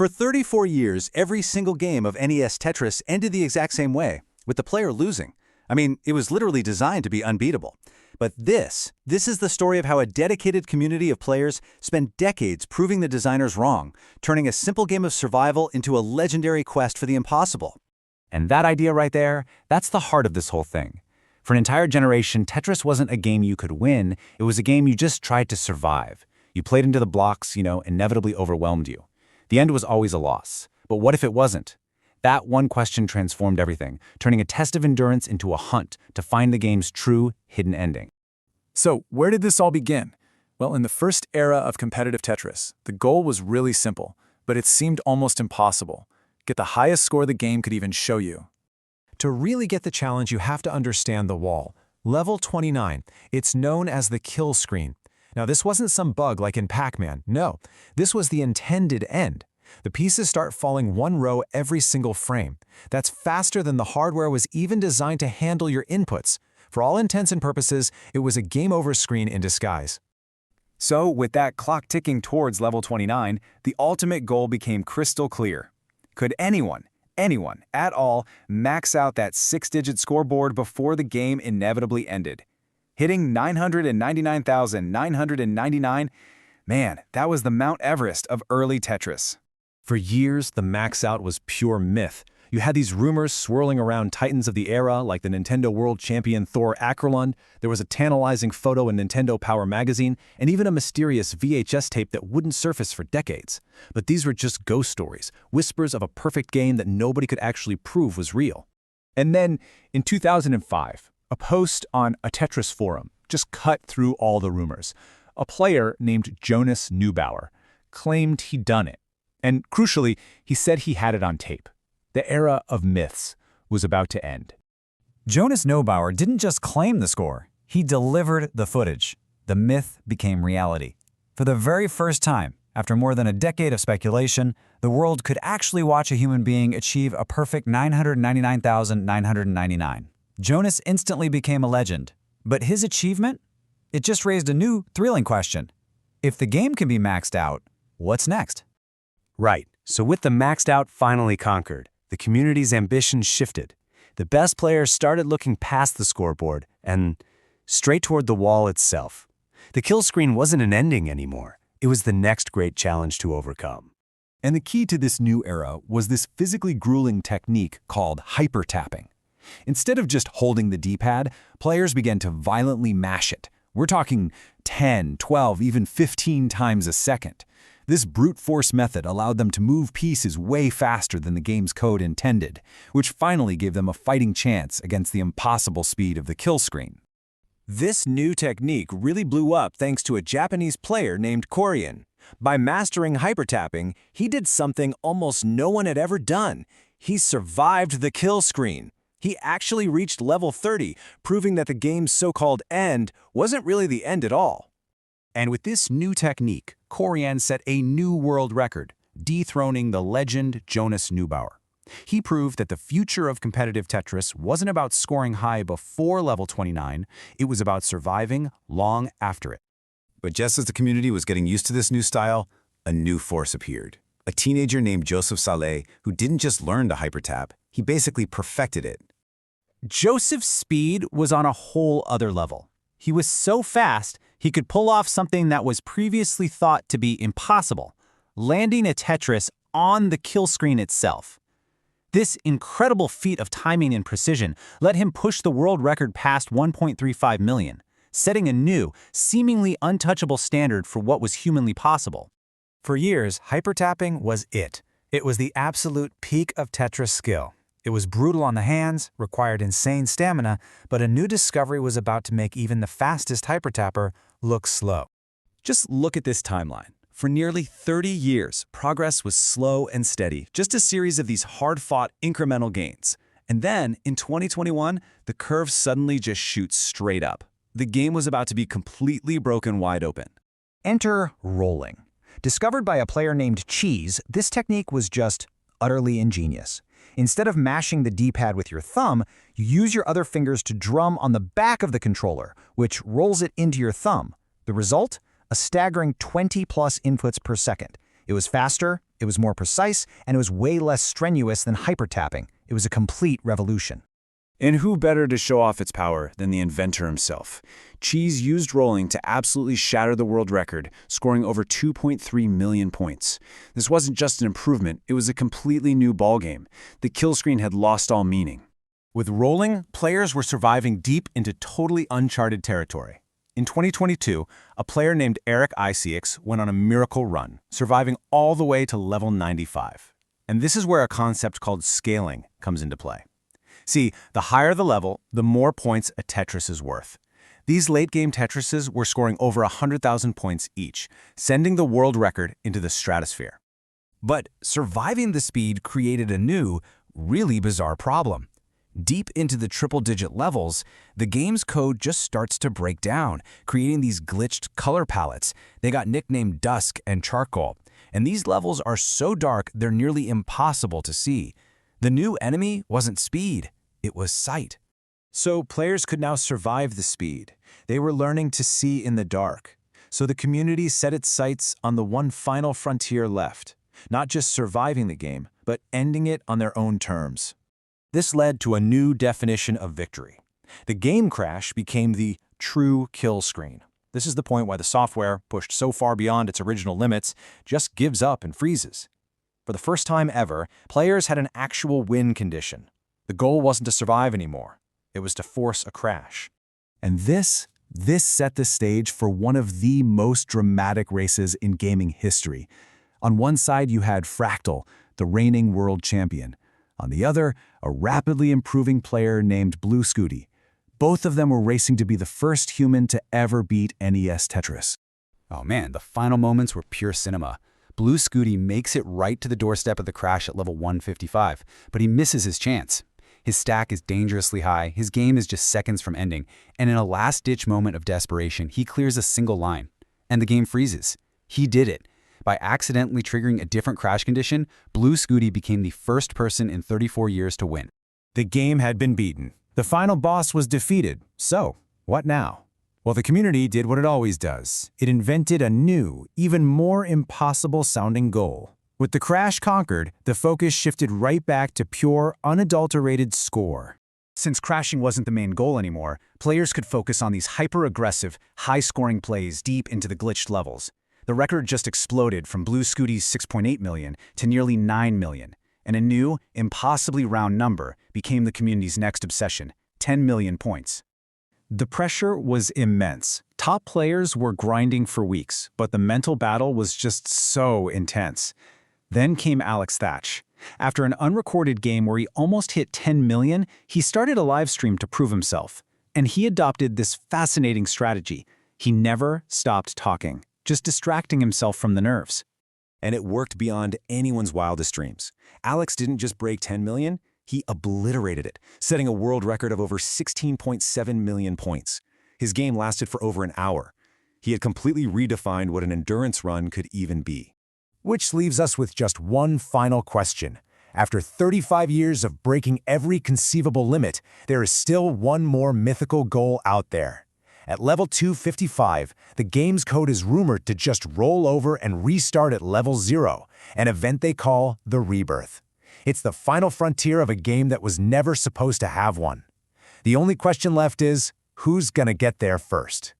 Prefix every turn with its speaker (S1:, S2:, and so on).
S1: For 34 years, every single game of NES Tetris ended the exact same way, with the player losing. I mean, it was literally designed to be unbeatable. But this is the story of how a dedicated community of players spent decades proving the designers wrong, turning a simple game of survival into a legendary quest for the impossible.
S2: And that idea right there, that's the heart of this whole thing. For an entire generation, Tetris wasn't a game you could win, it was a game you just tried to survive. You played into the blocks, inevitably overwhelmed you. The end was always a loss. But what if it wasn't? That one question transformed everything, turning a test of endurance into a hunt to find the game's true, hidden ending.
S3: So, where did this all begin? Well, in the first era of competitive Tetris, the goal was really simple, but it seemed almost impossible. Get the highest score the game could even show you.
S4: To really get the challenge, you have to understand the wall. Level 29, it's known as the kill screen. Now, this wasn't some bug like in Pac-Man. No, this was the intended end. The pieces start falling one row every single frame. That's faster than the hardware was even designed to handle your inputs. For all intents and purposes, it was a game over screen in disguise.
S5: So, with that clock ticking towards level 29, the ultimate goal became crystal clear. Could anyone at all, max out that 6-digit scoreboard before the game inevitably ended? Hitting 999,999, man, that was the Mount Everest of early Tetris.
S4: For years, the max out was pure myth. You had these rumors swirling around titans of the era, like the Nintendo World Champion Thor Akerlund. There was a tantalizing photo in Nintendo Power magazine, and even a mysterious VHS tape that wouldn't surface for decades. But these were just ghost stories, whispers of a perfect game that nobody could actually prove was real.
S6: And then, in 2005, a post on a Tetris forum just cut through all the rumors. A player named Jonas Neubauer claimed he'd done it. And crucially, he said he had it on tape. The era of myths was about to end.
S2: Jonas Neubauer didn't just claim the score, he delivered the footage. The myth became reality. For the very first time, after more than a decade of speculation, the world could actually watch a human being achieve a perfect 999,999. Jonas instantly became a legend. But his achievement? It just raised a new, thrilling question. If the game can be maxed out, what's next?
S1: Right, so with the maxed out finally conquered, the community's ambitions shifted. The best players started looking past the scoreboard and straight toward the wall itself. The kill screen wasn't an ending anymore. It was the next great challenge to overcome.
S4: And the key to this new era was this physically grueling technique called hypertapping. Instead of just holding the D-pad, players began to violently mash it. We're talking 10, 12, even 15 times a second. This brute force method allowed them to move pieces way faster than the game's code intended, which finally gave them a fighting chance against the impossible speed of the kill screen. This new technique really blew up thanks to a Japanese player named Korean. By mastering hypertapping, he did something almost no one had ever done. He survived the kill screen. He actually reached level 30, proving that the game's so-called end wasn't really the end at all. And with this new technique, Korean set a new world record, dethroning the legend Jonas Neubauer. He proved that the future of competitive Tetris wasn't about scoring high before level 29, it was about surviving long after it.
S1: But just as the community was getting used to this new style, a new force appeared. A teenager named Joseph Saelee, who didn't just learn to hypertap, he basically perfected it.
S2: Joseph's speed was on a whole other level. He was so fast, he could pull off something that was previously thought to be impossible, landing a Tetris on the kill screen itself. This incredible feat of timing and precision let him push the world record past 1.35 million, setting a new, seemingly untouchable standard for what was humanly possible.
S4: For years, hypertapping was it. It was the absolute peak of Tetris skill. It was brutal on the hands, required insane stamina, but a new discovery was about to make even the fastest hypertapper look slow. Just look at this timeline. For nearly 30 years, progress was slow and steady, just a series of these hard-fought incremental gains. And then, in 2021, the curve suddenly just shoots straight up. The game was about to be completely broken wide open.
S7: Enter rolling. Discovered by a player named Cheese, this technique was just utterly ingenious. Instead of mashing the D-pad with your thumb, you use your other fingers to drum on the back of the controller, which rolls it into your thumb. The result? A staggering 20+ inputs per second. It was faster, It was more precise, and it was way less strenuous than hypertapping. It was a complete revolution.
S5: And who better to show off its power than the inventor himself? Cheese used rolling to absolutely shatter the world record, scoring over 2.3 million points. This wasn't just an improvement, it was a completely new ballgame. The kill screen had lost all meaning.
S2: With rolling, players were surviving deep into totally uncharted territory. In 2022, a player named Eric Isiaks went on a miracle run, surviving all the way to level 95. And this is where a concept called scaling comes into play. See, the higher the level, the more points a Tetris is worth. These late-game Tetrises were scoring over 100,000 points each, sending the world record into the stratosphere.
S4: But surviving the speed created a new, really bizarre problem. Deep into the triple-digit levels, the game's code just starts to break down, creating these glitched color palettes. They got nicknamed dusk and charcoal, and these levels are so dark they're nearly impossible to see. The new enemy wasn't speed, it was sight.
S3: So players could now survive the speed. They were learning to see in the dark. So the community set its sights on the one final frontier left, not just surviving the game, but ending it on their own terms.
S2: This led to a new definition of victory. The game crash became the true kill screen. This is the point where the software, pushed so far beyond its original limits, just gives up and freezes. For the first time ever, players had an actual win condition. The goal wasn't to survive anymore. It was to force a crash.
S4: And this set the stage for one of the most dramatic races in gaming history. On one side, you had Fractal, the reigning world champion. On the other, a rapidly improving player named Blue Scuti. Both of them were racing to be the first human to ever beat NES Tetris.
S1: Oh man, the final moments were pure cinema. Blue Scuti makes it right to the doorstep of the crash at level 155, but he misses his chance. His stack is dangerously high, his game is just seconds from ending, and in a last-ditch moment of desperation, he clears a single line. And the game freezes. He did it. By accidentally triggering a different crash condition, Blue Scuti became the first person in 34 years to win.
S3: The game had been beaten. The final boss was defeated. So, what now? Well, the community did what it always does. It invented a new, even more impossible-sounding goal. With the crash conquered, the focus shifted right back to pure, unadulterated score.
S5: Since crashing wasn't the main goal anymore, players could focus on these hyper-aggressive, high-scoring plays deep into the glitched levels. The record just exploded from Blue Scuti's 6.8 million to nearly 9 million, and a new, impossibly round number became the community's next obsession, 10 million points.
S3: The pressure was immense. Top players were grinding for weeks, but the mental battle was just so intense. Then came Alex Thatch. After an unrecorded game where he almost hit 10 million, he started a live stream to prove himself. And he adopted this fascinating strategy. He never stopped talking, just distracting himself from the nerves.
S8: And it worked beyond anyone's wildest dreams. Alex didn't just break 10 million, he obliterated it, setting a world record of over 16.7 million points. His game lasted for over an hour. He had completely redefined what an endurance run could even be.
S9: Which leaves us with just one final question. After 35 years of breaking every conceivable limit, there is still one more mythical goal out there. At level 255, the game's code is rumored to just roll over and restart at level 0, an event they call the Rebirth. It's the final frontier of a game that was never supposed to have one. The only question left is, who's gonna get there first?